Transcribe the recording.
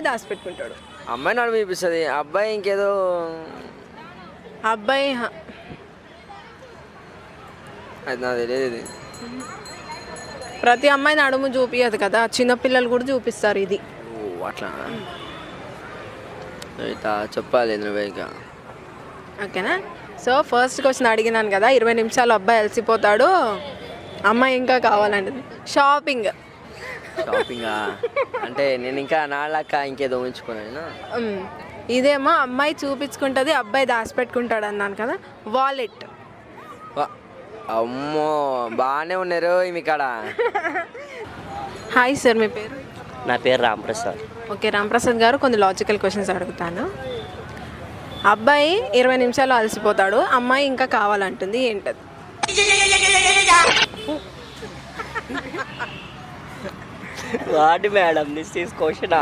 దాచిపెట్టుకుంటాడు. అమ్మాయి నడుము చూపిస్తుంది, అబ్బాయి ఇంకేదో అబ్బాయి అది నాకు తెలియదు. ఇది ప్రతి అమ్మాయి నడుము చూపియదు కదా, చిన్నపిల్లలు కూడా చూపిస్తారు. ఇది అట్లా అయితే చెప్పాలి ఇంకా. ఓకేనా? సో ఫస్ట్ క్వశ్చన్ అడిగినాను కదా, 20 నిమిషాలు అబ్బాయి అలసిపోతాడు, అమ్మాయి ఇంకా కావాలండి. షాపింగ్ అంటే నేను ఇంకా నాళ్ళక్క ఇంకేదో ఉంచుకున్నాను. ఇదేమో అమ్మాయి చూపించుకుంటుంది, అబ్బాయి దాచిపెట్టుకుంటాడు అన్నాను కదా. వాలెట్. అమ్మో బాగానే ఉన్నారు మీకాడ. హాయ్ సార్, మీ పేరు? నా పేరు రాంప్రసాద్. ఓకే రాంప్రసాద్ గారు, కొన్ని లాజికల్ క్వశ్చన్స్ అడుగుతాను. అబ్బాయి 20 నిమిషాలు అలసిపోతాడు, అమ్మాయి ఇంకా కావాలంటుంది, ఏంటది? What madam, this is question.